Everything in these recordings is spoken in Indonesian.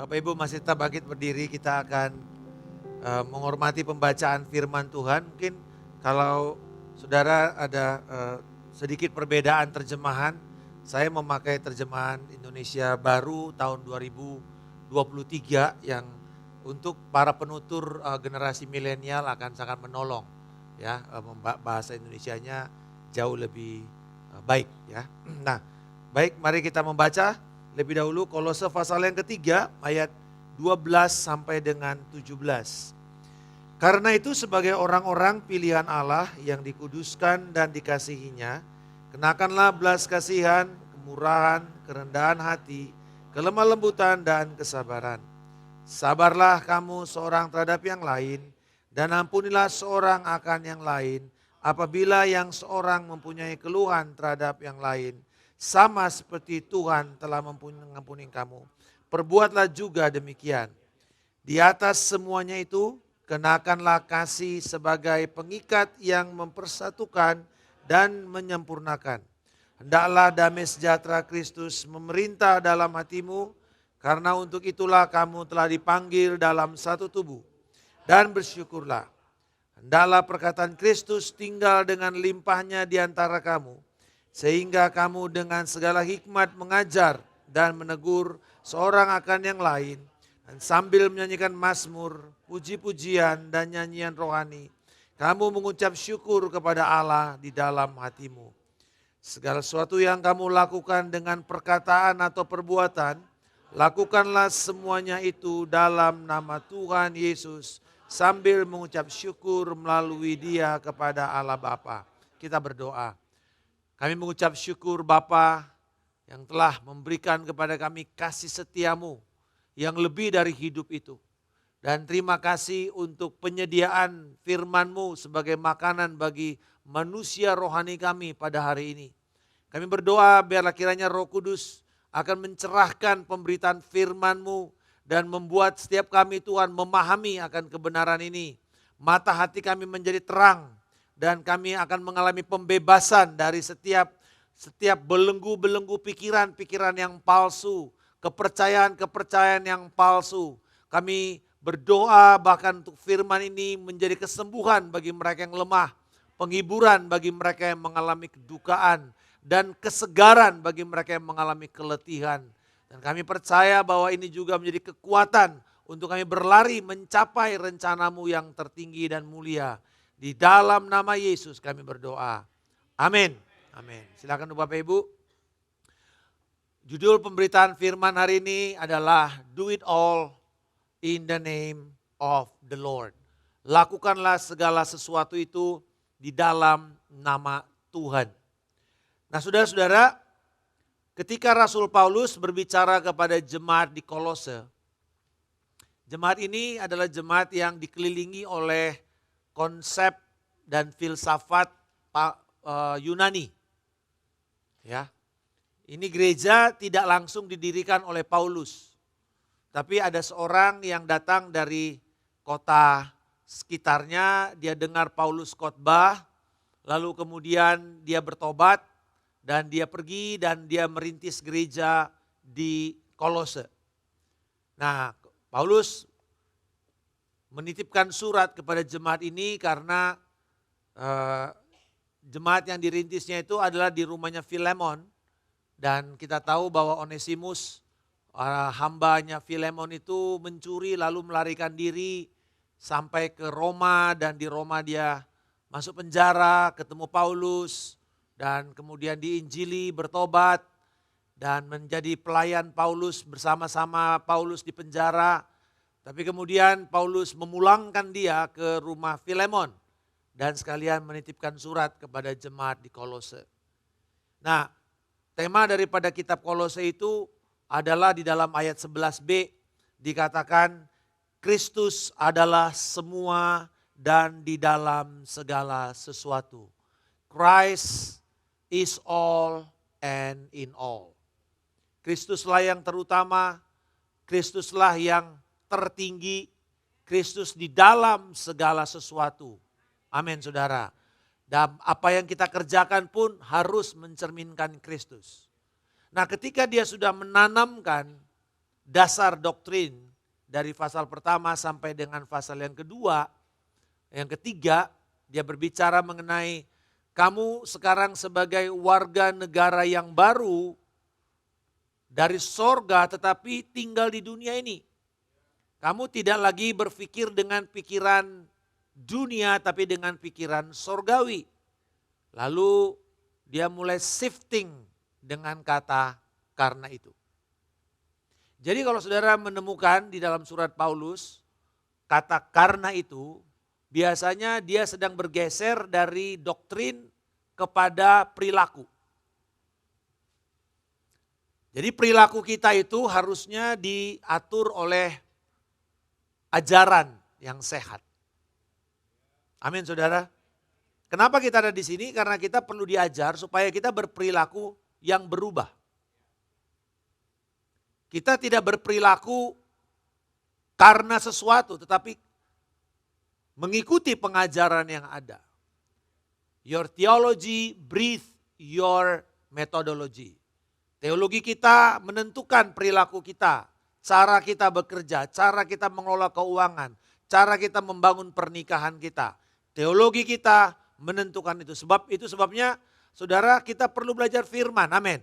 Bapak Ibu masih tetap bangkit berdiri, kita akan menghormati pembacaan firman Tuhan. Mungkin kalau saudara ada sedikit perbedaan terjemahan, saya memakai terjemahan Indonesia Baru tahun 2023 yang untuk para penutur generasi milenial akan sangat menolong, ya, bahasa Indonesianya jauh lebih baik, ya. Nah, baik, mari kita membaca lebih dahulu Kolose pasal yang ketiga ayat 12 sampai dengan 17. Karena itu sebagai orang-orang pilihan Allah yang dikuduskan dan dikasihinya, kenakanlah belas kasihan, kemurahan, kerendahan hati, kelemah lembutan dan kesabaran. Sabarlah kamu seorang terhadap yang lain, dan ampunilah seorang akan yang lain, apabila yang seorang mempunyai keluhan terhadap yang lain, sama seperti Tuhan telah mengampuni kamu. Perbuatlah juga demikian. Di atas semuanya itu, kenakanlah kasih sebagai pengikat yang mempersatukan dan menyempurnakan. Hendaklah damai sejahtera Kristus memerintah dalam hatimu, karena untuk itulah kamu telah dipanggil dalam satu tubuh. Dan bersyukurlah. Hendaklah perkataan Kristus tinggal dengan limpahnya di antara kamu, sehingga kamu dengan segala hikmat mengajar dan menegur seorang akan yang lain, dan sambil menyanyikan mazmur, puji-pujian dan nyanyian rohani, kamu mengucap syukur kepada Allah di dalam hatimu. Segala sesuatu yang kamu lakukan dengan perkataan atau perbuatan, lakukanlah semuanya itu dalam nama Tuhan Yesus, sambil mengucap syukur melalui Dia kepada Allah Bapa. Kita berdoa. Kami mengucap syukur Bapa yang telah memberikan kepada kami kasih setiamu yang lebih dari hidup itu. Dan terima kasih untuk penyediaan firman-Mu sebagai makanan bagi manusia rohani kami pada hari ini. Kami berdoa biarlah kiranya Roh Kudus akan mencerahkan pemberitaan firman-Mu dan membuat setiap kami Tuhan memahami akan kebenaran ini. Mata hati kami menjadi terang. Dan kami akan mengalami pembebasan dari setiap belenggu-belenggu pikiran-pikiran yang palsu, kepercayaan-kepercayaan yang palsu. Kami berdoa bahkan untuk firman ini menjadi kesembuhan bagi mereka yang lemah, penghiburan bagi mereka yang mengalami kedukaan, dan kesegaran bagi mereka yang mengalami keletihan. Dan kami percaya bahwa ini juga menjadi kekuatan untuk kami berlari mencapai rencana-Mu yang tertinggi dan mulia. Di dalam nama Yesus kami berdoa. Amin. Amin. Silakan Bapak Ibu. Judul pemberitaan firman hari ini adalah Do It All in the Name of the Lord. Lakukanlah segala sesuatu itu di dalam nama Tuhan. Nah, saudara-saudara, ketika Rasul Paulus berbicara kepada jemaat di Kolose, jemaat ini adalah jemaat yang dikelilingi oleh konsep dan filsafat Yunani. Ya. Ini gereja tidak langsung didirikan oleh Paulus. Tapi ada seorang yang datang dari kota sekitarnya, dia dengar Paulus khotbah, lalu kemudian dia bertobat dan dia pergi dan dia merintis gereja di Kolose. Nah, Paulus menitipkan surat kepada jemaat ini karena jemaat yang dirintisnya itu adalah di rumahnya Filemon. Dan kita tahu bahwa Onesimus, hambanya Filemon itu mencuri lalu melarikan diri sampai ke Roma. Dan di Roma dia masuk penjara, ketemu Paulus. Dan kemudian diinjili, bertobat. Dan menjadi pelayan Paulus bersama-sama Paulus di penjara. Tapi kemudian Paulus memulangkan dia ke rumah Filemon dan sekalian menitipkan surat kepada jemaat di Kolose. Nah, tema daripada kitab Kolose itu adalah di dalam ayat 11b dikatakan Kristus adalah semua dan di dalam segala sesuatu. Christ is all and in all. Kristuslah yang terutama, Kristuslah yang tertinggi, Kristus di dalam segala sesuatu. Amin, saudara. Dan apa yang kita kerjakan pun harus mencerminkan Kristus. Nah, ketika dia sudah menanamkan dasar doktrin dari pasal pertama sampai dengan pasal yang kedua, yang ketiga, dia berbicara mengenai kamu sekarang sebagai warga negara yang baru dari sorga tetapi tinggal di dunia ini. Kamu tidak lagi berpikir dengan pikiran dunia tapi dengan pikiran sorgawi. Lalu dia mulai shifting dengan kata karena itu. Jadi kalau saudara menemukan di dalam surat Paulus kata karena itu, biasanya dia sedang bergeser dari doktrin kepada perilaku. Jadi perilaku kita itu harusnya diatur oleh ajaran yang sehat. Amin saudara. Kenapa kita ada di sini? Karena kita perlu diajar supaya kita berperilaku yang berubah. Kita tidak berperilaku karena sesuatu, tetapi mengikuti pengajaran yang ada. Your theology breathe your methodology. Teologi kita menentukan perilaku kita, cara kita bekerja, cara kita mengelola keuangan, cara kita membangun pernikahan kita. Teologi kita menentukan itu. Sebabnya saudara kita perlu belajar firman, amin.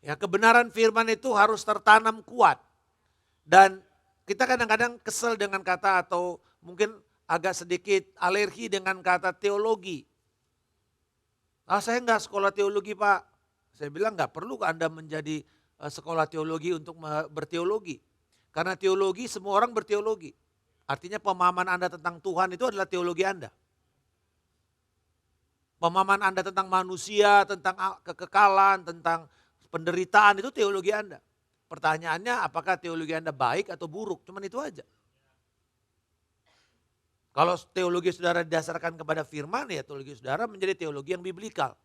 Ya, kebenaran firman itu harus tertanam kuat. Dan kita kadang-kadang kesel dengan kata atau mungkin agak sedikit alergi dengan kata teologi. Saya enggak sekolah teologi Pak. Saya bilang enggak perlu Anda menjadi sekolah teologi untuk berteologi. Karena teologi semua orang berteologi. Artinya pemahaman Anda tentang Tuhan itu adalah teologi Anda. Pemahaman Anda tentang manusia, tentang kekekalan, tentang penderitaan itu teologi Anda. Pertanyaannya apakah teologi Anda baik atau buruk, cuman itu aja. Kalau teologi saudara didasarkan kepada firman, ya teologi saudara menjadi teologi yang biblikal.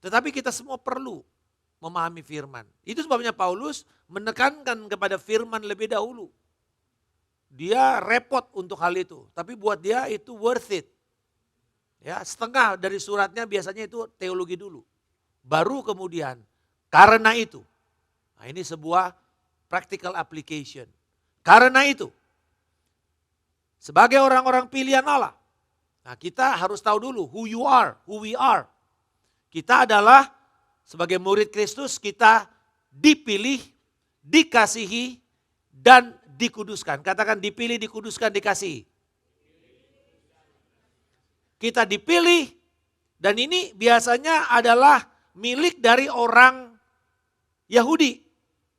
Tetapi kita semua perlu memahami firman. Itu sebabnya Paulus menekankan kepada firman lebih dahulu. Dia repot untuk hal itu, tapi buat dia itu worth it. Ya, setengah dari suratnya biasanya itu teologi dulu. Baru kemudian karena itu. Nah, ini sebuah practical application. Karena itu. Sebagai orang-orang pilihan Allah. Nah, kita harus tahu dulu who you are, who we are. Kita adalah sebagai murid Kristus kita dipilih, dikasihi dan dikuduskan. Katakan dipilih, dikuduskan, dikasihi. Kita dipilih dan ini biasanya adalah milik dari orang Yahudi.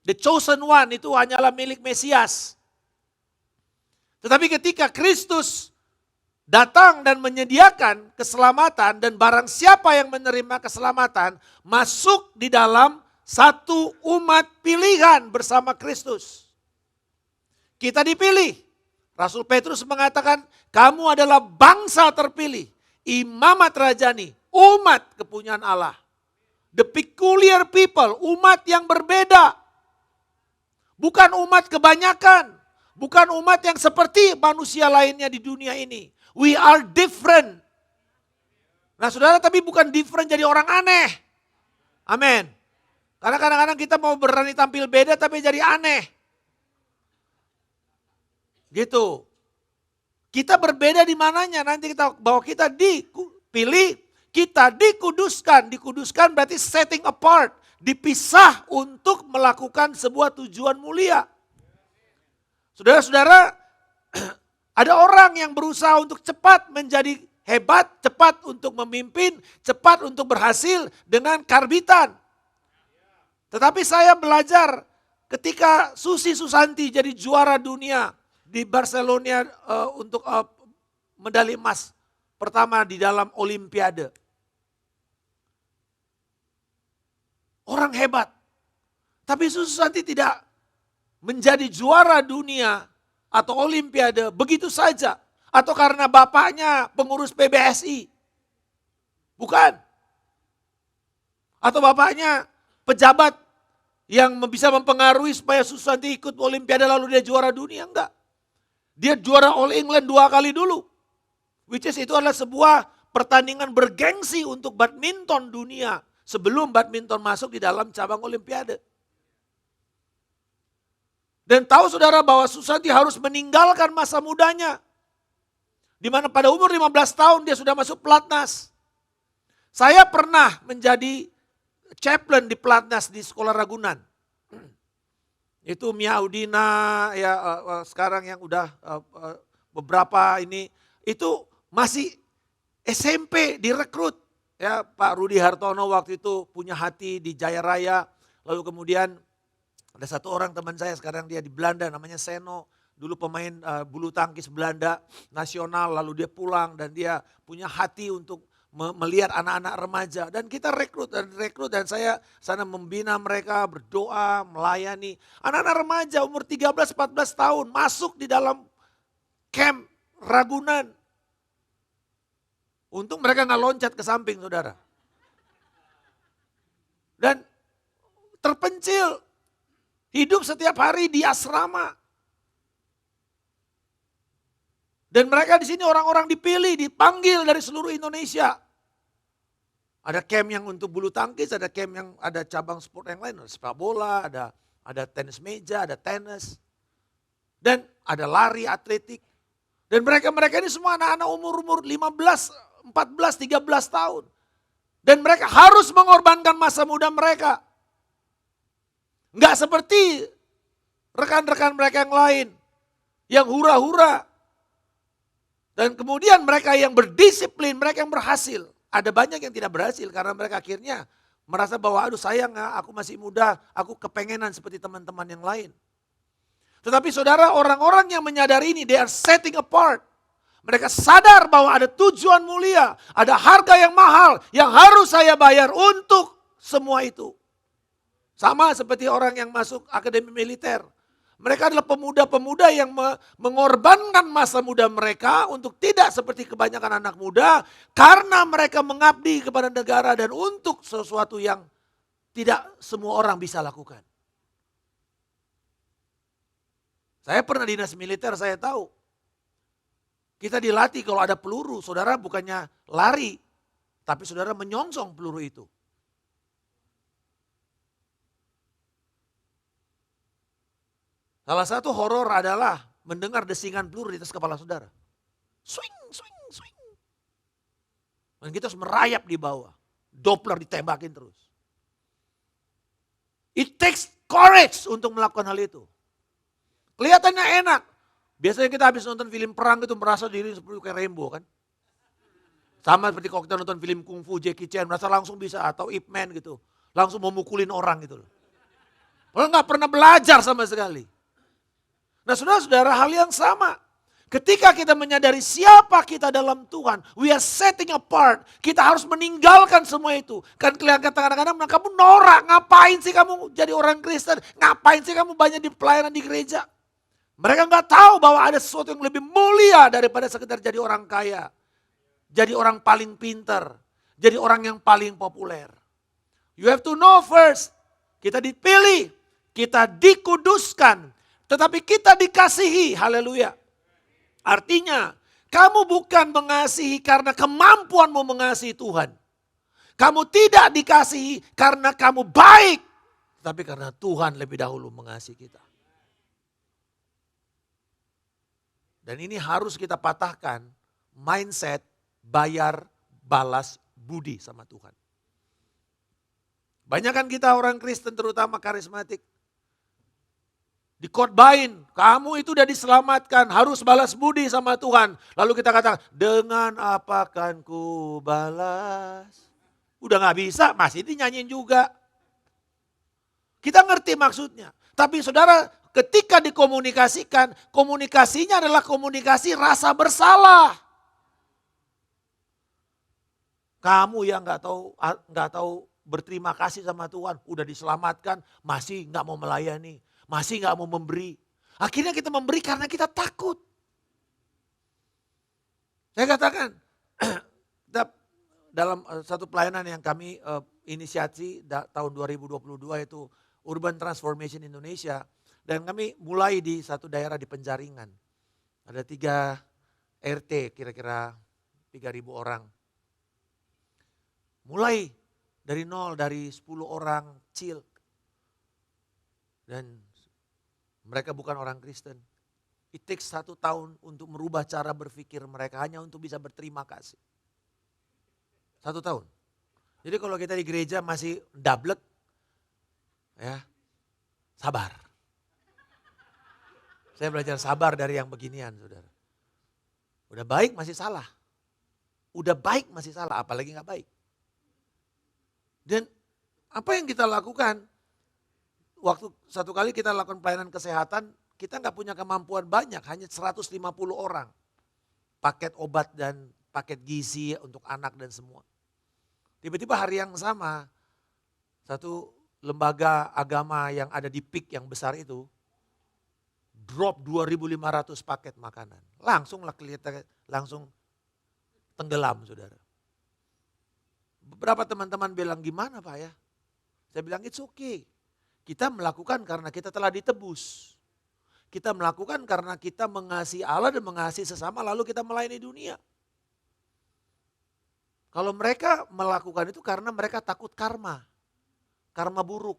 The chosen one itu hanyalah milik Mesias. Tetapi ketika Kristus datang dan menyediakan keselamatan dan barang siapa yang menerima keselamatan masuk di dalam satu umat pilihan bersama Kristus. Kita dipilih. Rasul Petrus mengatakan kamu adalah bangsa terpilih, imamat rajani, umat kepunyaan Allah. The peculiar people, umat yang berbeda. Bukan umat kebanyakan. Bukan umat yang seperti manusia lainnya di dunia ini. We are different. Nah saudara, tapi bukan different jadi orang aneh. Amin. Karena kadang-kadang kita mau berani tampil beda tapi jadi aneh. Gitu. Kita berbeda di mananya, nanti kita bahwa kita dipilih, kita dikuduskan. Dikuduskan berarti setting apart, dipisah untuk melakukan sebuah tujuan mulia. Saudara-saudara, ada orang yang berusaha untuk cepat menjadi hebat, cepat untuk memimpin, cepat untuk berhasil dengan karbitan. Tetapi saya belajar ketika Susi Susanti jadi juara dunia di Barcelona untuk medali emas pertama di dalam Olimpiade. Orang hebat. Tapi Susi Susanti tidak menjadi juara dunia atau Olimpiade begitu saja. Atau karena bapaknya pengurus PBSI. Bukan. Atau bapaknya pejabat yang bisa mempengaruhi supaya Susanti ikut Olimpiade lalu dia juara dunia. Enggak. Dia juara All England 2 kali dulu. Which is itu adalah sebuah pertandingan bergengsi untuk badminton dunia. Sebelum badminton masuk di dalam cabang Olimpiade. Dan tahu saudara bahwa Susanti harus meninggalkan masa mudanya. Di mana pada umur 15 tahun dia sudah masuk pelatnas. Saya pernah menjadi chaplain di pelatnas di sekolah Ragunan. Itu Mia Udina, ya sekarang yang udah beberapa ini, itu masih SMP direkrut. Ya, Pak Rudi Hartono waktu itu punya hati di Jaya Raya. Lalu kemudian ada satu orang teman saya sekarang dia di Belanda namanya Seno. Dulu pemain bulu tangkis Belanda nasional, lalu dia pulang dan dia punya hati untuk melihat anak-anak remaja. Dan kita rekrut dan saya sana membina mereka, berdoa, melayani. Anak-anak remaja umur 13-14 tahun masuk di dalam camp Ragunan. Untung mereka nggak loncat ke samping saudara. Dan terpencil. Hidup setiap hari di asrama. Dan mereka di sini orang-orang dipilih, dipanggil dari seluruh Indonesia. Ada camp yang untuk bulu tangkis, ada camp yang ada cabang sport yang lain, ada sepak bola, ada tenis meja, ada tenis. Dan ada lari, atletik. Dan mereka ini semua anak-anak umur 15, 14, 13 tahun. Dan mereka harus mengorbankan masa muda mereka. Enggak seperti rekan-rekan mereka yang lain. Yang hura-hura. Dan kemudian mereka yang berdisiplin, mereka yang berhasil. Ada banyak yang tidak berhasil karena mereka akhirnya merasa bahwa aduh sayang aku masih muda, aku kepengenan seperti teman-teman yang lain. Tetapi saudara, orang-orang yang menyadari ini, they are setting apart. Mereka sadar bahwa ada tujuan mulia, ada harga yang mahal yang harus saya bayar untuk semua itu. Sama seperti orang yang masuk akademi militer. Mereka adalah pemuda-pemuda yang mengorbankan masa muda mereka untuk tidak seperti kebanyakan anak muda. Karena mereka mengabdi kepada negara dan untuk sesuatu yang tidak semua orang bisa lakukan. Saya pernah dinas militer, saya tahu. Kita dilatih kalau ada peluru, saudara bukannya lari. Tapi saudara menyongsong peluru itu. Salah satu horor adalah mendengar desingan peluru di atas kepala saudara. Swing, swing, swing. Dan kita harus merayap di bawah. Doppler ditembakin terus. It takes courage untuk melakukan hal itu. Kelihatannya enak. Biasanya kita habis nonton film perang itu merasa diri seperti kayak Rambo kan. Sama seperti kalau kita nonton film kungfu Jackie Chan, merasa langsung bisa, atau Ip Man gitu. Langsung mau mukulin orang gitu loh. Orang gak pernah belajar sama sekali. Nah saudara-saudara, hal yang sama. Ketika kita menyadari siapa kita dalam Tuhan, we are setting apart. Kita harus meninggalkan semua itu. Kan kelihatan kadang-kadang kamu norak, ngapain sih kamu jadi orang Kristen? Ngapain sih kamu banyak di pelayanan di gereja? Mereka nggak tahu bahwa ada sesuatu yang lebih mulia daripada sekedar jadi orang kaya. Jadi orang paling pintar. Jadi orang yang paling populer. You have to know first. Kita dipilih, kita dikuduskan. Tetapi kita dikasihi, haleluya. Artinya, kamu bukan mengasihi karena kemampuanmu mengasihi Tuhan. Kamu tidak dikasihi karena kamu baik. Tapi karena Tuhan lebih dahulu mengasihi kita. Dan ini harus kita patahkan, mindset bayar balas budi sama Tuhan. Banyak kan kita orang Kristen terutama karismatik. Dikotbahin, kamu itu udah diselamatkan, harus balas budi sama Tuhan. Lalu kita katakan, dengan apa kan ku balas? Udah gak bisa, masih dinyanyiin juga. Kita ngerti maksudnya. Tapi saudara, ketika dikomunikasikan, komunikasinya adalah komunikasi rasa bersalah. Kamu yang gak tahu berterima kasih sama Tuhan, udah diselamatkan, masih gak mau melayani. Masih gak mau memberi. Akhirnya kita memberi karena kita takut. Saya katakan, dalam satu pelayanan yang kami inisiasi tahun 2022 itu Urban Transformation Indonesia. Dan kami mulai di satu daerah di Penjaringan. Ada 3 RT kira-kira 3.000 orang. Mulai dari nol, dari 10 orang kecil. Dan Mereka bukan orang Kristen. It takes 1 tahun untuk merubah cara berpikir mereka hanya untuk bisa berterima kasih. 1 tahun. Jadi kalau kita di gereja masih dablek, ya sabar. Saya belajar sabar dari yang beginian, saudara. Udah baik masih salah. Udah baik masih salah, apalagi gak baik. Dan apa yang kita lakukan, waktu satu kali kita lakukan pelayanan kesehatan, kita gak punya kemampuan banyak, hanya 150 orang. Paket obat dan paket gizi untuk anak dan semua. Tiba-tiba hari yang sama, satu lembaga agama yang ada di PIK yang besar itu, drop 2.500 paket makanan. Langsung tenggelam, saudara. Beberapa teman-teman bilang, gimana Pak ya? Saya bilang, it's okay. Kita melakukan karena kita telah ditebus. Kita melakukan karena kita mengasihi Allah dan mengasihi sesama, lalu kita melayani dunia. Kalau mereka melakukan itu karena mereka takut karma buruk.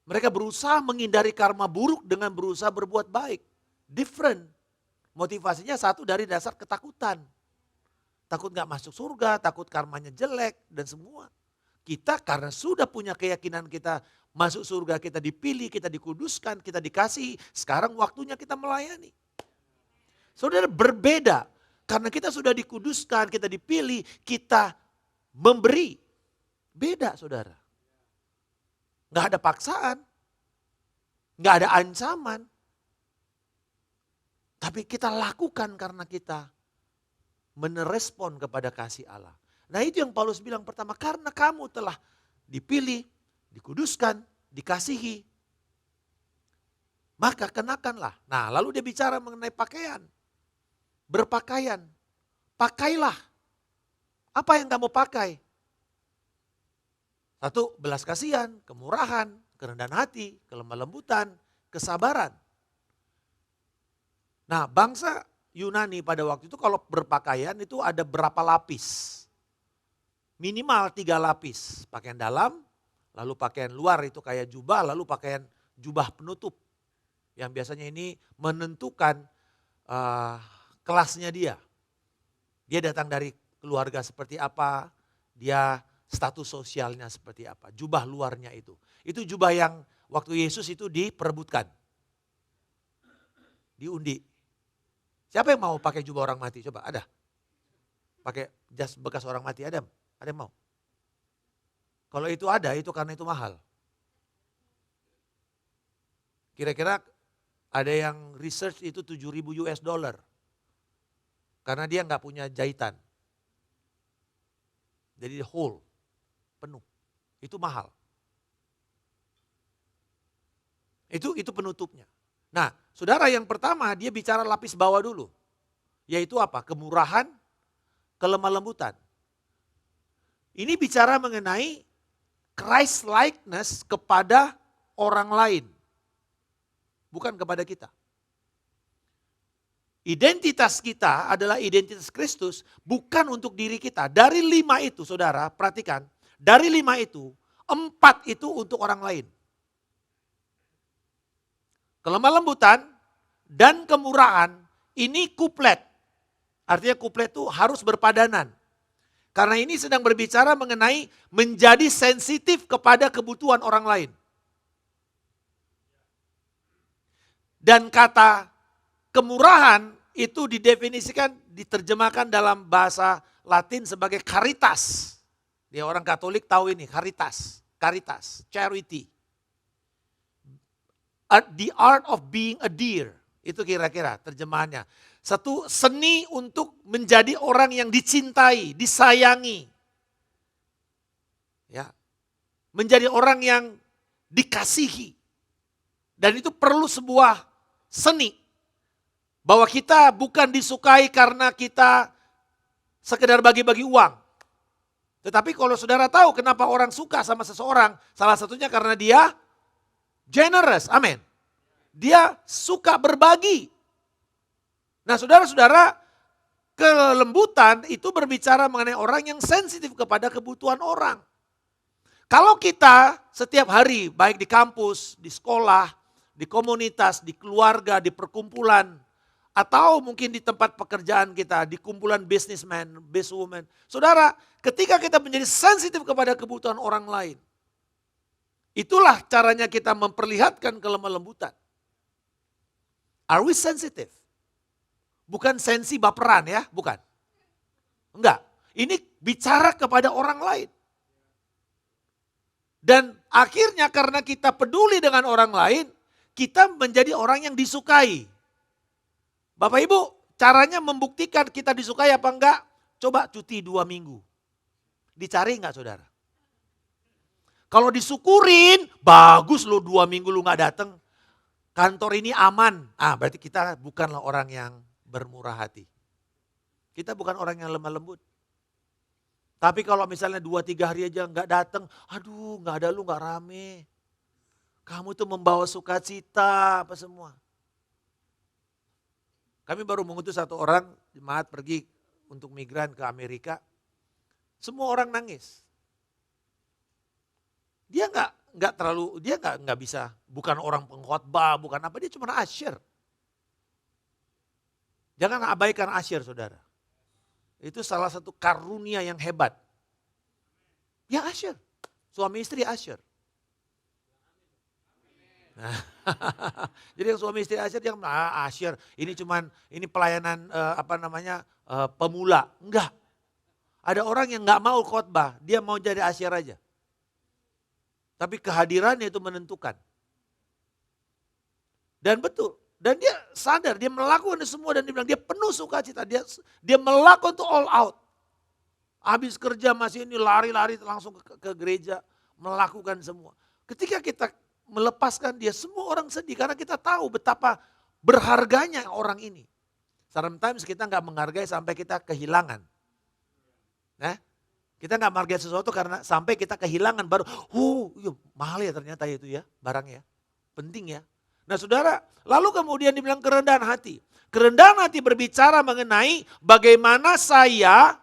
Mereka berusaha menghindari karma buruk dengan berusaha berbuat baik. Different. Motivasinya satu dari dasar ketakutan. Takut gak masuk surga, takut karmanya jelek dan semua. Kita karena sudah punya keyakinan kita masuk surga, kita dipilih, kita dikuduskan, kita dikasihi. Sekarang waktunya kita melayani. Saudara, berbeda. Karena kita sudah dikuduskan, kita dipilih, kita memberi. Beda, saudara. Gak ada paksaan. Gak ada ancaman. Tapi kita lakukan karena kita menerespon kepada kasih Allah. Nah itu yang Paulus bilang pertama, karena kamu telah dipilih, dikuduskan, dikasihi, maka kenakanlah. Nah lalu dia bicara mengenai pakaian. Berpakaian, pakailah. Apa yang kamu pakai? Satu, belas kasihan, kemurahan, kerendahan hati, kelemah lembutan, kesabaran. Nah bangsa Yunani pada waktu itu kalau berpakaian itu ada berapa lapis? Minimal 3 lapis. Pakaian dalam, lalu pakaian luar itu kayak jubah, lalu pakaian jubah penutup. Yang biasanya ini menentukan kelasnya dia. Dia datang dari keluarga seperti apa, dia status sosialnya seperti apa. Jubah luarnya itu. Itu jubah yang waktu Yesus itu diperebutkan. Diundi. Siapa yang mau pakai jubah orang mati? Coba, ada? Pakai jas bekas orang mati, ada? Ada yang mau? Kalau itu ada, itu karena itu mahal. Kira-kira ada yang research itu 7.000 US dollar. Karena dia nggak punya jahitan. Jadi whole, penuh. Itu mahal. Itu penutupnya. Nah, saudara yang pertama dia bicara lapis bawah dulu. Yaitu apa? Kemurahan, kelemah lembutan. Ini bicara mengenai Christ likeness kepada orang lain. Bukan kepada kita. Identitas kita adalah identitas Kristus, bukan untuk diri kita. Dari 5 itu, saudara, perhatikan. Dari 5 itu, 4 itu untuk orang lain. Kelemah lembutan dan kemurahan, ini kuplet. Artinya kuplet itu harus berpadanan. Karena ini sedang berbicara mengenai menjadi sensitif kepada kebutuhan orang lain. Dan kata kemurahan itu didefinisikan, diterjemahkan dalam bahasa Latin sebagai caritas. Dia orang Katolik tahu ini, caritas, charity. The art of being a dear, itu kira-kira terjemahannya. Satu seni untuk menjadi orang yang dicintai, disayangi. Ya. Menjadi orang yang dikasihi. Dan itu perlu sebuah seni. Bahwa kita bukan disukai karena kita sekedar bagi-bagi uang. Tetapi kalau saudara tahu kenapa orang suka sama seseorang, salah satunya karena dia generous, amin. Dia suka berbagi. Nah saudara-saudara, kelembutan itu berbicara mengenai orang yang sensitif kepada kebutuhan orang. Kalau kita setiap hari, baik di kampus, di sekolah, di komunitas, di keluarga, di perkumpulan, atau mungkin di tempat pekerjaan kita, di kumpulan businessman, businesswoman. Saudara, ketika kita menjadi sensitif kepada kebutuhan orang lain, itulah caranya kita memperlihatkan kelemah lembutan. Are we sensitive? Bukan sensi baperan ya, bukan. Enggak, ini bicara kepada orang lain. Dan akhirnya karena kita peduli dengan orang lain, kita menjadi orang yang disukai. Bapak Ibu, caranya membuktikan kita disukai apa enggak? Coba cuti 2 minggu. Dicari enggak saudara? Kalau disyukurin, bagus lo 2 minggu lu enggak datang. Kantor ini aman. Berarti kita bukanlah orang yang bermurah hati. Kita bukan orang yang lemah lembut. Tapi kalau misalnya 2-3 hari aja enggak datang, aduh enggak ada lu enggak rame. Kamu tuh membawa sukacita apa semua. Kami baru mengutus 1 orang jemaat pergi untuk migran ke Amerika. Semua orang nangis. Dia nggak bisa, bukan orang pengkhotbah, bukan apa, dia cuma asyir. Jangan abaikan asyir saudara. Itu salah satu karunia yang hebat. Ya asyir, suami istri asyir. Nah, jadi yang suami istri asyir jangan asyir. Ini pelayanan pemula. Enggak. Ada orang yang enggak mau khotbah, dia mau jadi asyir aja. Tapi kehadirannya itu menentukan. Dan betul, dan dia sadar, dia melakukan semua dan dia bilang dia penuh sukacita, dia melakukan itu all out. Habis kerja masih ini lari-lari langsung ke gereja, melakukan semua. Ketika kita melepaskan dia, semua orang sedih karena kita tahu betapa berharganya orang ini. Sometimes kita nggak menghargai sampai kita kehilangan. Kita nggak menghargai sesuatu karena sampai kita kehilangan baru, mahal ya ternyata itu ya barangnya, penting ya. Nah saudara, lalu kemudian dibilang kerendahan hati. Kerendahan hati berbicara mengenai bagaimana saya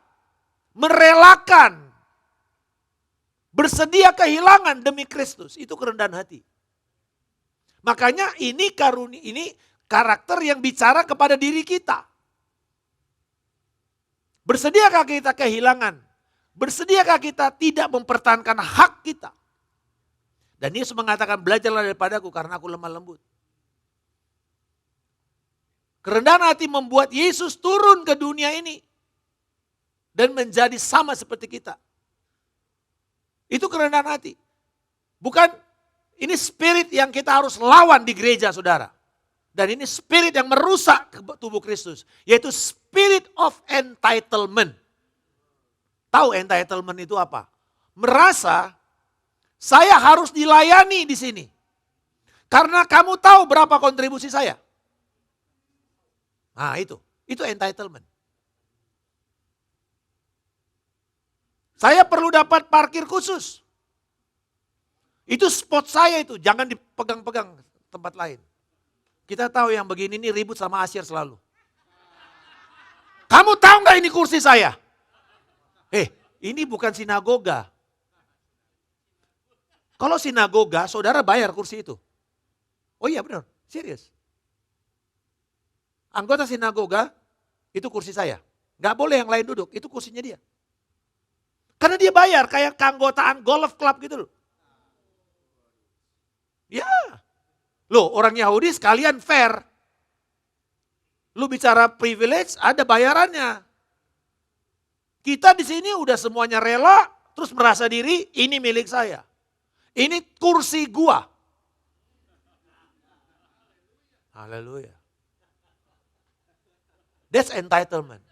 merelakan, bersedia kehilangan demi Kristus. Itu kerendahan hati. Makanya ini karakter yang bicara kepada diri kita. Bersediakah kita kehilangan? Bersediakah kita tidak mempertahankan hak kita? Dan Yesus mengatakan, belajarlah daripadaku karena aku lemah lembut. Kerendahan hati membuat Yesus turun ke dunia ini. Dan menjadi sama seperti kita. Itu kerendahan hati. Bukan, ini spirit yang kita harus lawan di gereja saudara. Dan ini spirit yang merusak tubuh Kristus. Yaitu spirit of entitlement. Tahu entitlement itu apa? Merasa saya harus dilayani di sini. Karena kamu tahu berapa kontribusi saya. Nah itu entitlement. Saya perlu dapat parkir khusus. Itu spot saya itu, jangan dipegang-pegang tempat lain. Kita tahu yang begini ini ribut sama asyir selalu. Kamu tahu nggak ini kursi saya? Ini bukan sinagoga. Kalau sinagoga, saudara bayar kursi itu. Oh iya benar, serius. Anggota sinagoga, itu kursi saya. Gak boleh yang lain duduk, itu kursinya dia. Karena dia bayar, kayak keanggotaan golf club gitu loh. Ya, loh orang Yahudi sekalian fair. Lu bicara privilege, ada bayarannya. Kita di sini udah semuanya rela, terus merasa diri ini milik saya. Ini kursi gua. Haleluya. That's entitlement.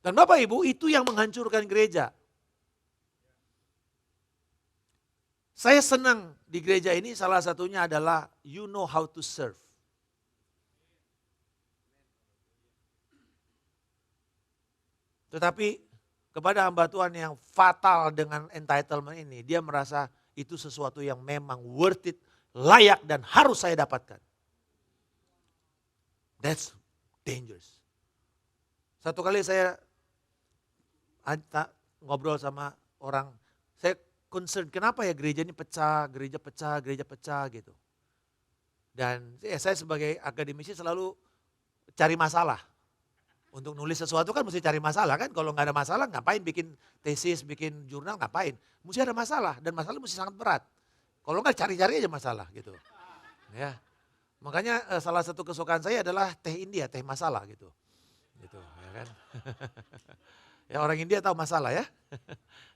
Dan Bapak Ibu itu yang menghancurkan gereja. Saya senang di gereja ini salah satunya adalah you know how to serve. Tetapi kepada hamba Tuhan yang fatal dengan entitlement ini, dia merasa itu sesuatu yang memang worth it, layak dan harus saya dapatkan. That's dangerous. Satu kali saya ngobrol sama orang, saya concern kenapa ya gereja ini pecah, gereja pecah gitu. Dan saya sebagai akademisi selalu cari masalah. Untuk nulis sesuatu kan mesti cari masalah kan. Kalau nggak ada masalah ngapain bikin tesis, bikin jurnal ngapain. Mesti ada masalah dan masalah mesti sangat berat. Kalau nggak cari-cari aja masalah gitu. Ya. Makanya salah satu kesukaan saya adalah teh India, teh masalah gitu. Gitu, ya kan. Ya orang India tahu masalah ya.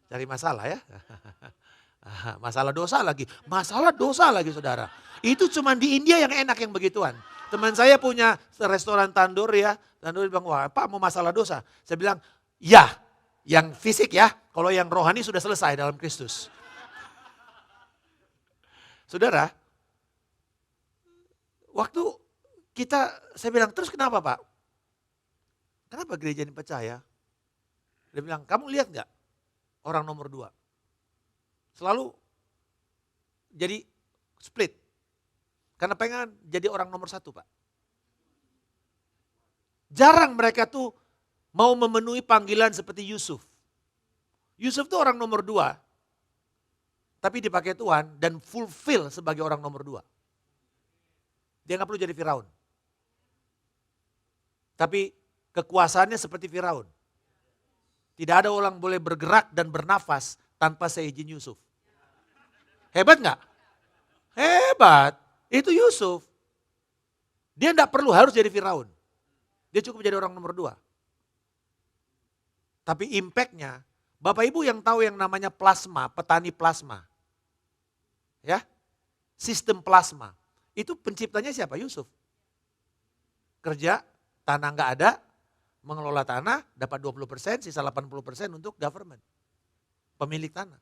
Cari masalah ya. Masalah dosa lagi saudara. Itu cuma di India yang enak yang begituan. Teman saya punya restoran tandur ya. Tandur bilang, wah Pak mau masalah dosa. Saya bilang, ya yang fisik ya. Kalau yang rohani sudah selesai dalam Kristus. Saudara, waktu saya bilang, terus kenapa Pak? Kenapa gereja ini pecah ya? Dia bilang, kamu lihat gak orang nomor 2? Selalu jadi split. Karena pengen jadi orang nomor 1 Pak. Jarang mereka tuh mau memenuhi panggilan seperti Yusuf. Yusuf tuh orang nomor 2. Tapi dipakai Tuhan dan fulfill sebagai orang nomor 2. Dia gak perlu jadi Firaun. Tapi kekuasaannya seperti Firaun. Tidak ada orang boleh bergerak dan bernafas tanpa seizin Yusuf. Hebat gak? Hebat. Itu Yusuf. Dia gak perlu harus jadi Firaun. Dia cukup jadi orang nomor 2. Tapi impactnya, Bapak Ibu yang tahu yang namanya plasma, petani plasma. Ya, sistem plasma. Itu penciptanya siapa? Yusuf. Kerja, tanah nggak ada, mengelola tanah, dapat 20%, sisa 80% untuk government. Pemilik tanah.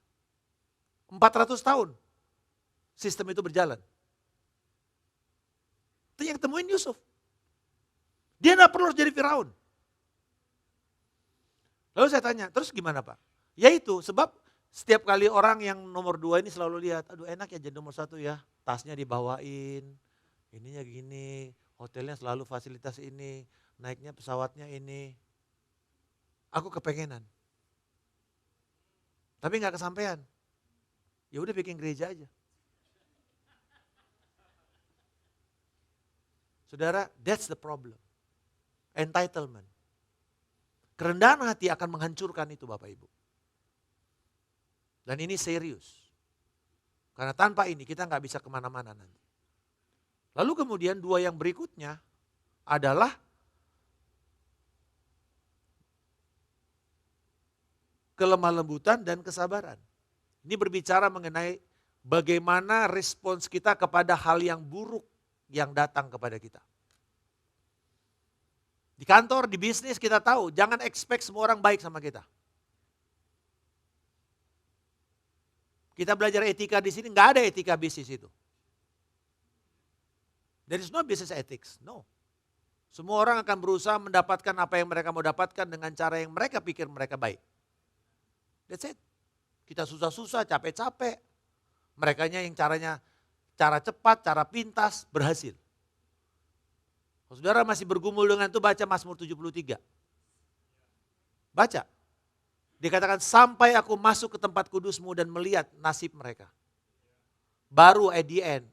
400 tahun sistem itu berjalan. Itu yang temuin Yusuf. Dia gak perlu jadi Firaun. Lalu saya tanya, terus gimana Pak? Ya itu, sebab setiap kali orang yang nomor 2 ini selalu lihat, aduh enak ya jadi nomor 1 ya. Tasnya dibawain, ininya gini, hotelnya selalu fasilitas ini, naiknya pesawatnya ini. Aku kepengenan. Tapi gak kesampaian. Ya udah bikin gereja aja. Saudara, that's the problem. Entitlement. Kerendahan hati akan menghancurkan itu Bapak Ibu. Dan ini serius. Karena tanpa ini kita nggak bisa kemana-mana nanti. Lalu kemudian 2 yang berikutnya adalah kelemah lembutan dan kesabaran. Ini berbicara mengenai bagaimana respons kita kepada hal yang buruk yang datang kepada kita. Di kantor, di bisnis kita tahu, jangan expect semua orang baik sama kita. Kita belajar etika di sini, nggak ada etika bisnis itu. There is no business ethics, no. Semua orang akan berusaha mendapatkan apa yang mereka mau dapatkan dengan cara yang mereka pikir mereka baik. That's it. Kita susah-susah, capek-capek. Merekanya yang cara cepat, cara pintas, berhasil. Kalau saudara masih bergumul dengan itu, baca Mazmur 73. Baca. Dikatakan sampai aku masuk ke tempat kudusmu dan melihat nasib mereka. Baru at the end,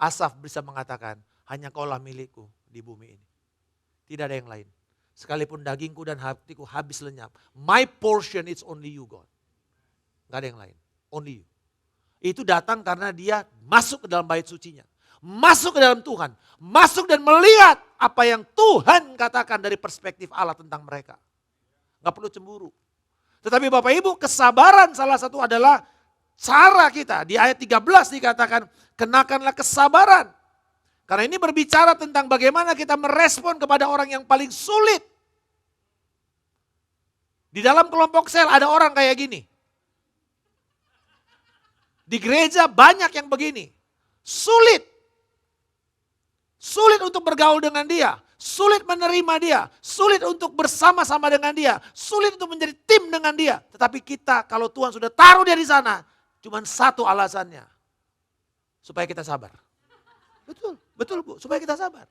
Asaf bisa mengatakan, hanya kaulah milikku di bumi ini. Tidak ada yang lain. Sekalipun dagingku dan hatiku habis lenyap. My portion is only you God. Gak ada yang lain. Only you. Itu datang karena dia masuk ke dalam bait sucinya. Masuk ke dalam Tuhan. Masuk dan melihat apa yang Tuhan katakan dari perspektif Allah tentang mereka. Gak perlu cemburu. Tetapi Bapak Ibu, kesabaran salah satu adalah cara kita. Di ayat 13 dikatakan, kenakanlah kesabaran. Karena ini berbicara tentang bagaimana kita merespon kepada orang yang paling sulit. Di dalam kelompok sel ada orang kayak gini. Di gereja banyak yang begini. Sulit. Sulit untuk bergaul dengan dia. Sulit menerima dia. Sulit untuk bersama-sama dengan dia. Sulit untuk menjadi tim dengan dia. Tetapi kita kalau Tuhan sudah taruh dia di sana. Cuma satu alasannya. Supaya kita sabar. Betul Bu. Supaya kita sabar.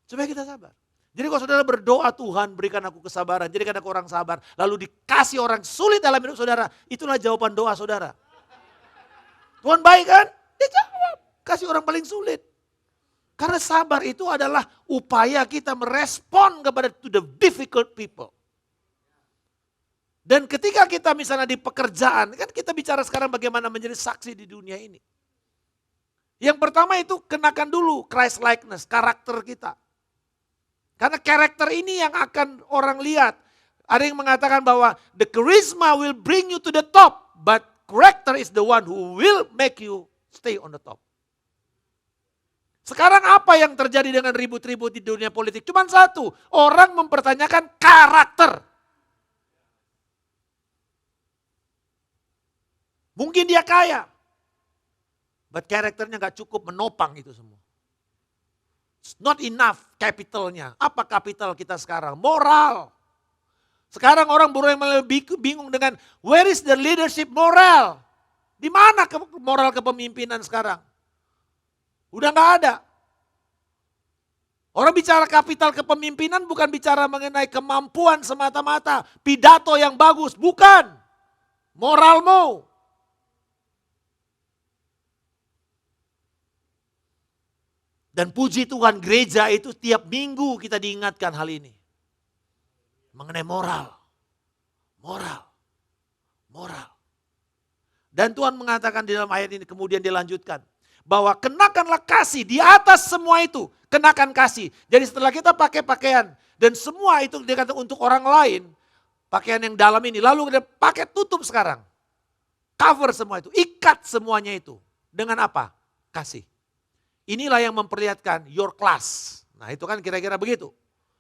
Supaya kita sabar. Jadi kalau saudara berdoa, Tuhan berikan aku kesabaran, jadikan aku orang sabar. Lalu dikasih orang sulit dalam hidup saudara. Itulah jawaban doa saudara. Tuhan baik kan? Dia jawab. kasih orang paling sulit. Karena sabar itu adalah upaya kita merespon kepada to the difficult people. Dan ketika kita misalnya di pekerjaan, kan kita bicara sekarang bagaimana menjadi saksi di dunia ini. Yang pertama itu kenakan dulu Christ likeness, karakter kita. Karena karakter ini yang akan orang lihat. Ada yang mengatakan bahwa the charisma will bring you to the top, but character is the one who will make you stay on the top. Sekarang apa yang terjadi dengan ribut-ribut di dunia politik? Cuma satu, orang mempertanyakan karakter. Mungkin dia kaya, but karakternya gak cukup menopang itu semua. It's not enough capitalnya. Apa kapital kita sekarang? Moral. Sekarang orang mulai bingung dengan where is the leadership moral? Di mana moral kepemimpinan sekarang? Udah gak ada. Orang bicara kapital kepemimpinan bukan bicara mengenai kemampuan semata-mata. Pidato yang bagus, bukan. Moralmu. Dan puji Tuhan gereja itu tiap minggu kita diingatkan hal ini. Mengenai moral. Moral. Moral. Dan Tuhan mengatakan di dalam ayat ini kemudian dilanjutkan. Bahwa kenakanlah kasih di atas semua itu. Kenakan kasih. Jadi setelah kita pakai pakaian. Dan semua itu dikatakan untuk orang lain. Pakaian yang dalam ini. Lalu kita pakai tutup sekarang. Cover semua itu. Ikat semuanya itu. Dengan apa? Kasih. Inilah yang memperlihatkan your class. Nah itu kan kira-kira begitu.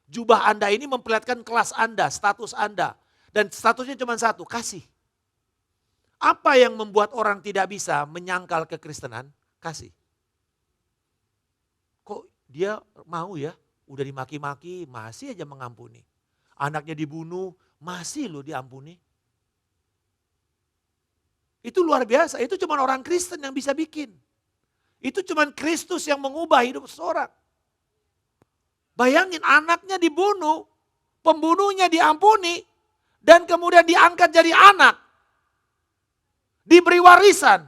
Jubah Anda ini memperlihatkan kelas Anda, status Anda. Dan statusnya cuma satu, kasih. Apa yang membuat orang tidak bisa menyangkal kekristenan? Kasih. Kok dia mau ya? Udah dimaki-maki, masih aja mengampuni. Anaknya dibunuh, masih loh diampuni. Itu luar biasa, itu cuma orang Kristen yang bisa bikin. Itu cuma Kristus yang mengubah hidup seseorang. Bayangin anaknya dibunuh, pembunuhnya diampuni, dan kemudian diangkat jadi anak. Diberi warisan.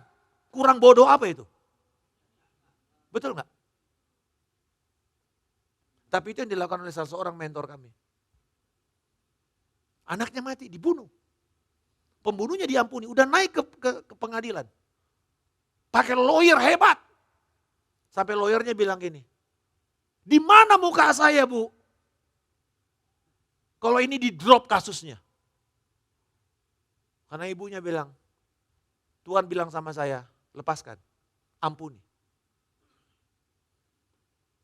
Kurang bodoh apa itu? Betul nggak? Tapi itu yang dilakukan oleh salah seorang mentor kami. Anaknya mati, dibunuh. Pembunuhnya diampuni, udah naik ke pengadilan. Pakai lawyer hebat. Sampai lawyernya bilang gini, di mana muka saya bu? Kalau ini di drop kasusnya. Karena ibunya bilang, Tuhan bilang sama saya, lepaskan, ampuni.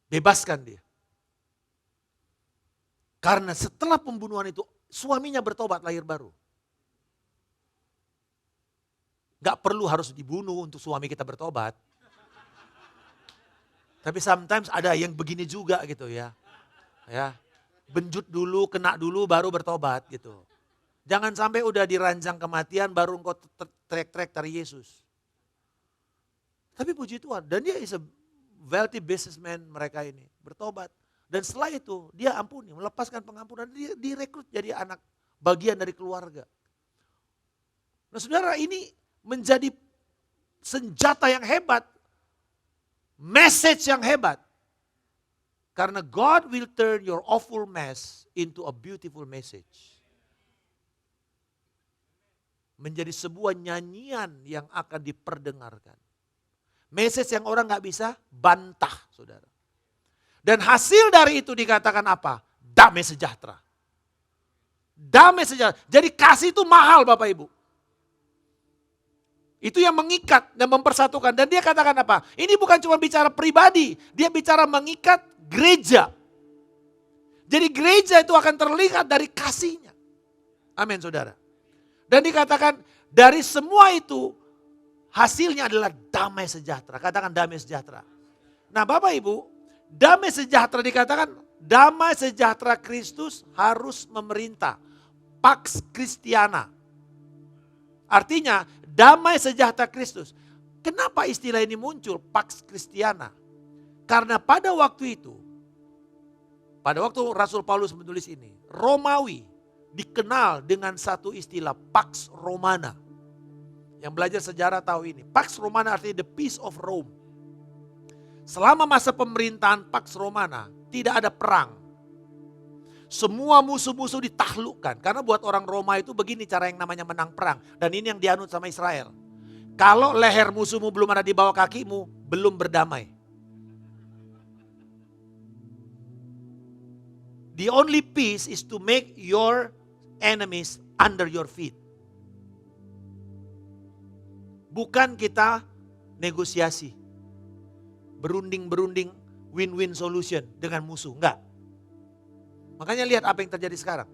Bebaskan dia. Karena setelah pembunuhan itu, suaminya bertobat lahir baru. Gak perlu harus dibunuh untuk suami kita bertobat. Tapi sometimes ada yang begini juga gitu ya. Ya, benjut dulu, kena dulu baru bertobat gitu. Jangan sampai udah diranjang kematian baru engkau trek-trek dari Yesus. Tapi puji Tuhan, dan dia is a wealthy businessman mereka ini, bertobat. Dan setelah itu dia ampuni, melepaskan pengampunan, dia direkrut jadi anak bagian dari keluarga. Nah saudara, ini menjadi senjata yang hebat. Message yang hebat. Karena God will turn your awful mess into a beautiful message. Menjadi sebuah nyanyian yang akan diperdengarkan. Message yang orang gak bisa bantah, saudara. Dan hasil dari itu dikatakan apa? Damai sejahtera. Damai sejahtera. Jadi kasih itu mahal Bapak Ibu. Itu yang mengikat dan mempersatukan. Dan dia katakan apa? Ini bukan cuma bicara pribadi. Dia bicara mengikat gereja. Jadi gereja itu akan terlihat dari kasihnya. Amin saudara. Dan dikatakan dari semua itu hasilnya adalah damai sejahtera. Katakan damai sejahtera. Nah Bapak Ibu, damai sejahtera dikatakan damai sejahtera Kristus harus memerintah. Pax Christiana. Artinya damai sejahtera Kristus. Kenapa istilah ini muncul? Pax Christiana. Karena pada waktu itu, pada waktu Rasul Paulus menulis ini, Romawi dikenal dengan satu istilah Pax Romana. Yang belajar sejarah tahu ini. Pax Romana artinya the peace of Rome. selama masa pemerintahan Pax Romana tidak ada perang. Semua musuh-musuh ditaklukkan. Karena buat orang Roma itu begini cara yang namanya menang perang. Dan ini yang dianut sama Israel. Kalau leher musuhmu belum ada di bawah kakimu, belum berdamai. The only peace is to make your enemies under your feet. Bukan kita negosiasi, berunding-berunding, win-win solution dengan musuh. Enggak. Makanya lihat apa yang terjadi sekarang.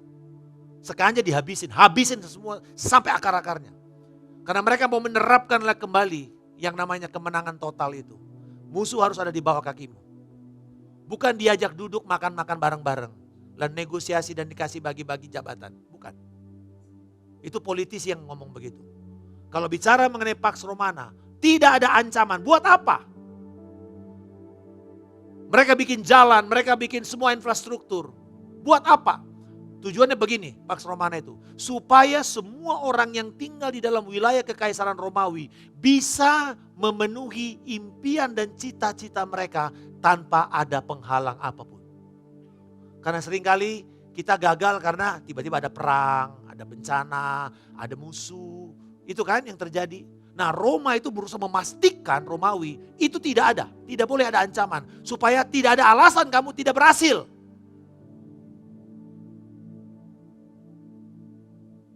Sekarang aja habisin semua sampai akar-akarnya. Karena mereka mau menerapkan kembali yang namanya kemenangan total itu. Musuh harus ada di bawah kakimu. Bukan diajak duduk makan-makan bareng-bareng. Dan negosiasi dan dikasih bagi-bagi jabatan. Bukan. Itu politisi yang ngomong begitu. Kalau bicara mengenai Pax Romana, tidak ada ancaman. Buat apa? Mereka bikin jalan, mereka bikin semua infrastruktur. Buat apa? Tujuannya begini, Pax Romana itu. Supaya semua orang yang tinggal di dalam wilayah kekaisaran Romawi bisa memenuhi impian dan cita-cita mereka tanpa ada penghalang apapun. Karena seringkali kita gagal karena tiba-tiba ada perang, ada bencana, ada musuh. Itu kan yang terjadi. Nah Roma itu berusaha memastikan Romawi itu tidak ada. Tidak boleh ada ancaman. Supaya tidak ada alasan kamu tidak berhasil.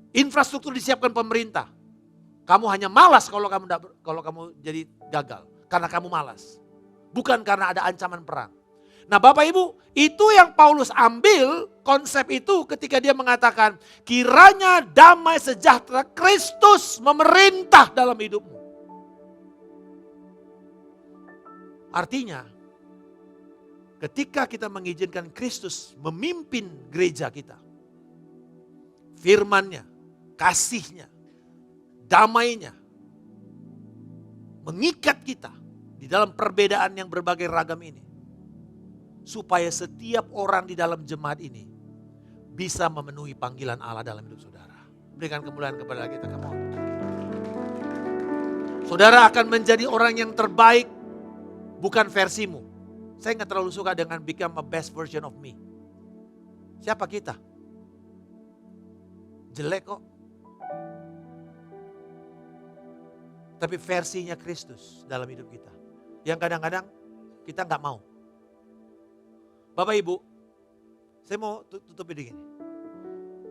Infrastruktur disiapkan pemerintah. Kamu hanya malas kalau kamu jadi gagal. Karena kamu malas. Bukan karena ada ancaman perang. Nah Bapak Ibu, itu yang Paulus ambil konsep itu ketika dia mengatakan kiranya damai sejahtera Kristus memerintah dalam hidupmu. Artinya ketika kita mengizinkan Kristus memimpin gereja kita, firman-Nya, kasih-Nya, damai-Nya mengikat kita di dalam perbedaan yang berbagai ragam ini. Supaya setiap orang di dalam jemaat ini bisa memenuhi panggilan Allah dalam hidup saudara. Berikan kemuliaan kepada kita. Saudara akan menjadi orang yang terbaik, bukan versimu. Saya nggak terlalu suka dengan become a best version of me. Siapa kita? Jelek kok. Tapi versinya Kristus dalam hidup kita. Yang kadang-kadang kita nggak mau. Bapak Ibu, saya mau tutupi begini.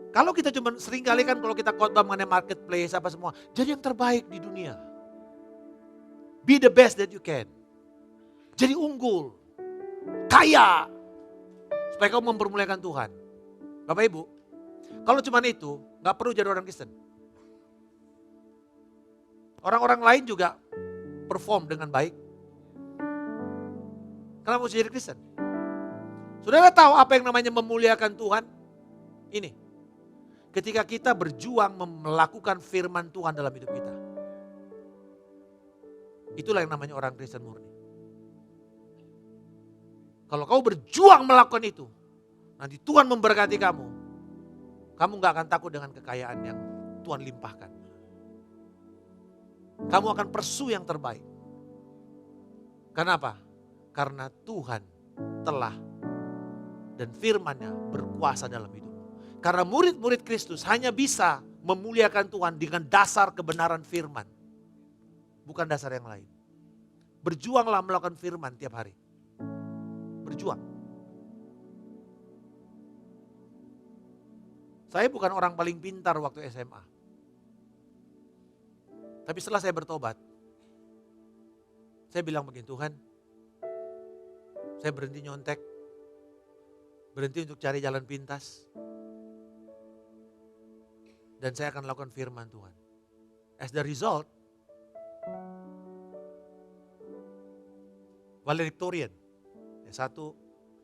Kalau kita cuma sering kali kan kalau kita khotbah mengenai marketplace apa semua. Jadi yang terbaik di dunia. Be the best that you can. Jadi unggul. Kaya. Supaya kamu mempermuliakan Tuhan. Bapak Ibu, kalau cuma itu gak perlu jadi orang Kristen. Orang-orang lain juga perform dengan baik. Kenapa mesti jadi Kristen? Saudara tahu apa yang namanya memuliakan Tuhan? Ini. Ketika kita berjuang melakukan firman Tuhan dalam hidup kita. Itulah yang namanya orang Kristen murni. Kalau kau berjuang melakukan itu, nanti Tuhan memberkati kamu. Kamu gak akan takut dengan kekayaan yang Tuhan limpahkan. Kamu akan pursue yang terbaik. Kenapa? Karena Tuhan telah dan firman-Nya berkuasa dalam hidup. Karena murid-murid Kristus hanya bisa memuliakan Tuhan dengan dasar kebenaran firman. Bukan dasar yang lain. Berjuanglah melakukan firman tiap hari. Berjuang. Saya bukan orang paling pintar waktu SMA. Tapi setelah saya bertobat, saya bilang begini, Tuhan, saya berhenti nyontek. Berhenti untuk cari jalan pintas. Dan saya akan lakukan firman Tuhan. As the result, valedictorian. S1,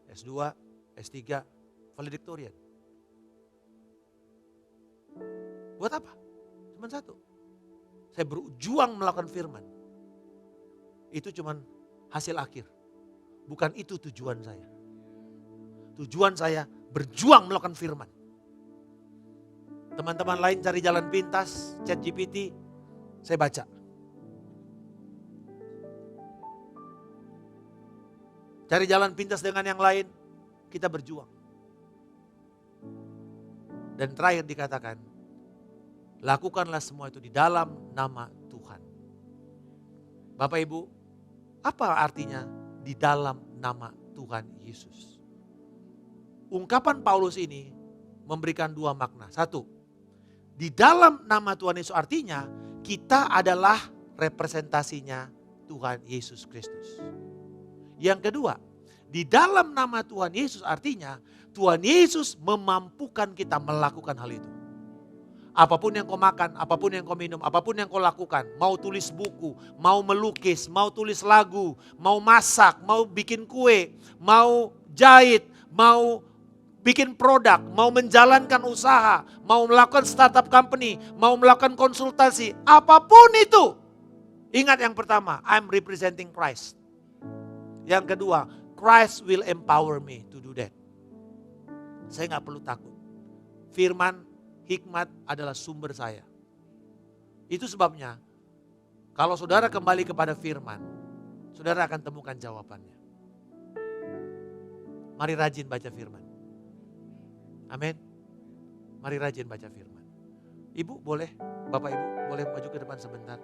S2, S3, valedictorian. Buat apa? Cuma satu. Saya berjuang melakukan firman. Itu cuma hasil akhir. Bukan itu tujuan saya. Tujuan saya berjuang melakukan firman. Teman-teman lain cari jalan pintas, ChatGPT, saya baca. cari jalan pintas dengan yang lain, kita berjuang. Dan terakhir dikatakan, lakukanlah semua itu di dalam nama Tuhan. Bapak Ibu, apa artinya di dalam nama Tuhan Yesus? Ungkapan Paulus ini memberikan dua makna. Satu, di dalam nama Tuhan Yesus artinya kita adalah representasinya Tuhan Yesus Kristus. Yang kedua, di dalam nama Tuhan Yesus artinya Tuhan Yesus memampukan kita melakukan hal itu. Apapun yang kau makan, apapun yang kau minum, apapun yang kau lakukan. Mau tulis buku, mau melukis, mau tulis lagu, mau masak, mau bikin kue, mau jahit, mau bikin produk, mau menjalankan usaha, mau melakukan startup company, mau melakukan konsultasi. Apapun itu. Ingat yang pertama, I'm representing Christ. Yang kedua, Christ will empower me to do that. Saya gak perlu takut. Firman, hikmat adalah sumber saya. Itu sebabnya, kalau saudara kembali kepada firman, saudara akan temukan jawabannya. Mari rajin baca firman. Amin. Mari rajin baca firman. Ibu boleh, Bapak Ibu boleh maju ke depan sebentar.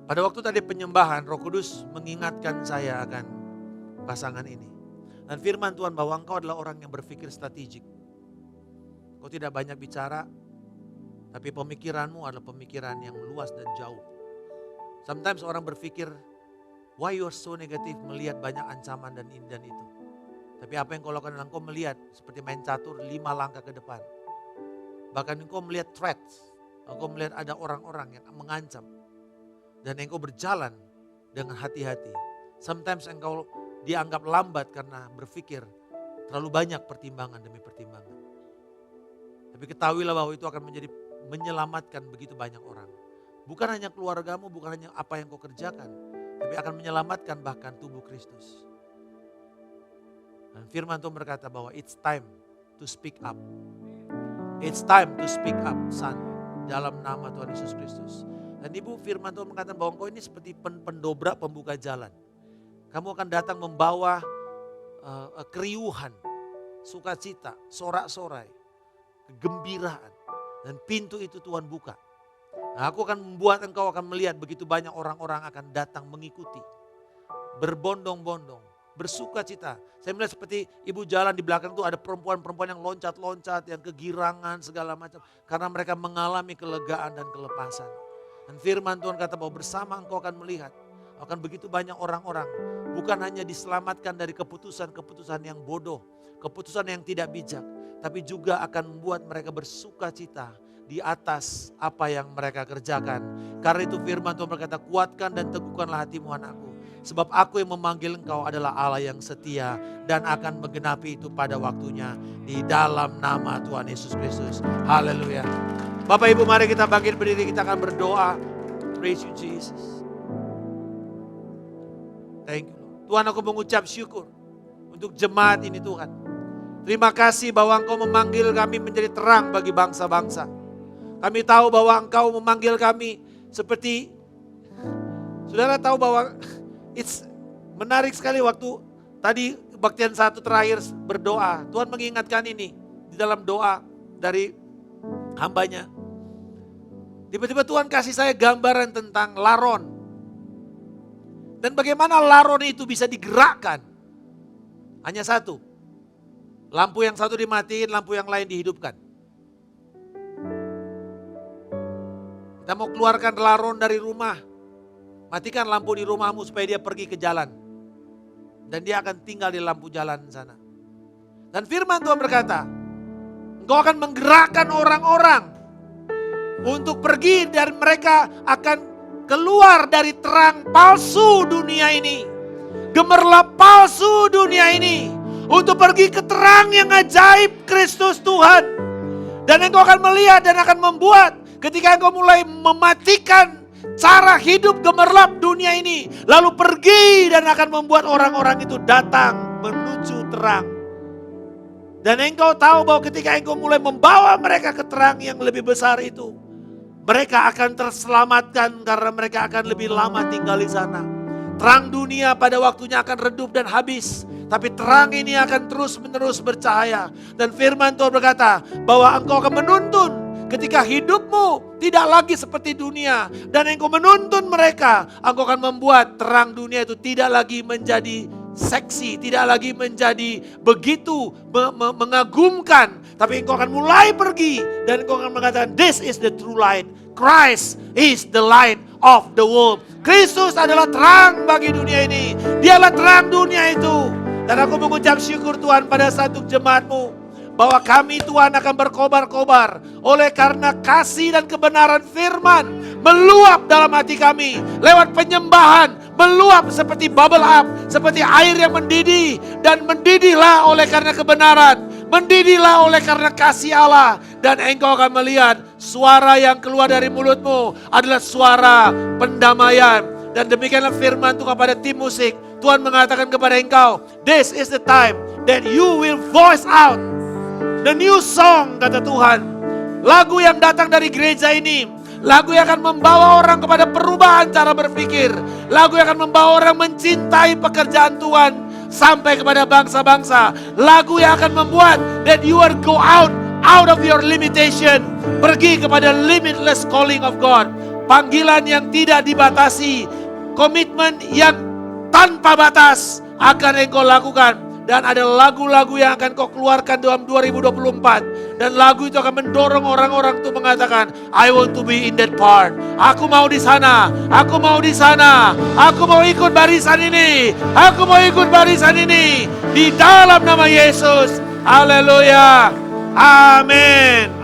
Pada waktu tadi penyembahan, Roh Kudus mengingatkan saya akan pasangan ini. Dan firman Tuhan bahwa engkau adalah orang yang berpikir strategik. Kau tidak banyak bicara, tapi pemikiranmu adalah pemikiran yang luas dan jauh. Sometimes orang berpikir, why you are so negative, melihat banyak ancaman dan ini dan itu. Tapi apa yang kau lakukan adalah engkau melihat seperti main catur 5 langkah ke depan. Bahkan engkau melihat threats, engkau melihat ada orang-orang yang mengancam. Dan engkau berjalan dengan hati-hati. Sometimes engkau dianggap lambat karena berpikir terlalu banyak pertimbangan demi pertimbangan. Tapi ketahuilah bahwa itu akan menyelamatkan begitu banyak orang. Bukan hanya keluargamu, bukan hanya apa yang kau kerjakan. Tapi akan menyelamatkan bahkan tubuh Kristus. Dan firman Tuhan berkata bahwa it's time to speak up. It's time to speak up, son. Dalam nama Tuhan Yesus Kristus. Dan Ibu, firman Tuhan mengatakan bahwa engkau ini seperti pendobrak pembuka jalan. Kamu akan datang membawa keriuhan, sukacita, sorak-sorai, kegembiraan. Dan pintu itu Tuhan buka. Nah, aku akan membuat engkau akan melihat begitu banyak orang-orang akan datang mengikuti. Berbondong-bondong, bersukacita. Saya melihat seperti Ibu jalan di belakang itu ada perempuan-perempuan yang loncat-loncat, yang kegirangan segala macam. Karena mereka mengalami kelegaan dan kelepasan. Dan firman Tuhan kata bahwa bersama engkau akan melihat. Akan begitu banyak orang-orang. Bukan hanya diselamatkan dari keputusan-keputusan yang bodoh. Keputusan yang tidak bijak. Tapi juga akan membuat mereka bersuka cita di atas apa yang mereka kerjakan. Karena itu firman Tuhan berkata, kuatkan dan teguhkanlah hatimu anakku. Sebab aku yang memanggil engkau adalah Allah yang setia. Dan akan menggenapi itu pada waktunya. Di dalam nama Tuhan Yesus Kristus. Haleluya. Bapak Ibu mari kita bangkit berdiri, kita akan berdoa. Praise you Jesus. Thank you. Tuhan, aku mengucap syukur untuk jemaat ini Tuhan. Terima kasih bahwa Engkau memanggil kami menjadi terang bagi bangsa-bangsa. Kami tahu bahwa Engkau memanggil kami seperti, saudara tahu bahwa it's menarik sekali waktu tadi kebaktian satu terakhir berdoa. Tuhan mengingatkan ini di dalam doa dari hambanya. Tiba-tiba Tuhan kasih saya gambaran tentang laron. Dan bagaimana laron itu bisa digerakkan. Hanya satu. Lampu yang satu dimatiin, lampu yang lain dihidupkan. Kita mau keluarkan laron dari rumah. Matikan lampu di rumahmu supaya dia pergi ke jalan. Dan dia akan tinggal di lampu jalan sana. Dan firman Tuhan berkata, engkau akan menggerakkan orang-orang untuk pergi dan mereka akan keluar dari terang palsu dunia ini. Gemerlap palsu dunia ini. Untuk pergi ke terang yang ajaib Kristus Tuhan. Dan engkau akan melihat dan akan membuat ketika engkau mulai mematikan cara hidup gemerlap dunia ini. Lalu pergi dan akan membuat orang-orang itu datang menuju terang. Dan engkau tahu bahwa ketika engkau mulai membawa mereka ke terang yang lebih besar itu, mereka akan terselamatkan karena mereka akan lebih lama tinggal di sana. Terang dunia pada waktunya akan redup dan habis. Tapi terang ini akan terus menerus bercahaya. Dan firman Tuhan berkata bahwa engkau akan menuntun ketika hidupmu tidak lagi seperti dunia. Dan engkau menuntun mereka, engkau akan membuat terang dunia itu tidak lagi menjadi seksi, tidak lagi menjadi begitu mengagumkan. Tapi engkau akan mulai pergi dan engkau akan mengatakan, this is the true light. Christ is the light of the world. Kristus adalah terang bagi dunia ini. Dialah terang dunia itu. Dan aku mengucap syukur Tuhan pada satu jemaatmu, bahwa kami Tuhan akan berkobar-kobar oleh karena kasih dan kebenaran firman meluap dalam hati kami. Lewat penyembahan, meluap seperti bubble up, seperti air yang mendidih. Dan mendidihlah oleh karena kebenaran, mendidihlah oleh karena kasih Allah. Dan engkau akan melihat suara yang keluar dari mulutmu adalah suara pendamaian. Dan demikianlah firman Tuhan kepada tim musik. Tuhan mengatakan kepada engkau, this is the time that you will voice out the new song, kata Tuhan. Lagu yang datang dari gereja ini, lagu yang akan membawa orang kepada perubahan cara berpikir. Lagu yang akan membawa orang mencintai pekerjaan Tuhan sampai kepada bangsa-bangsa. Lagu yang akan membuat that you will go out of your limitation. Pergi kepada limitless calling of God. Panggilan yang tidak dibatasi. Komitmen yang tanpa batas akan engkau lakukan. Dan ada lagu-lagu yang akan kau keluarkan dalam 2024. Dan lagu itu akan mendorong orang-orang untuk mengatakan, I want to be in that part. Aku mau di sana. Aku mau di sana. Aku mau ikut barisan ini. Aku mau ikut barisan ini. Di dalam nama Yesus. Haleluya. Amin.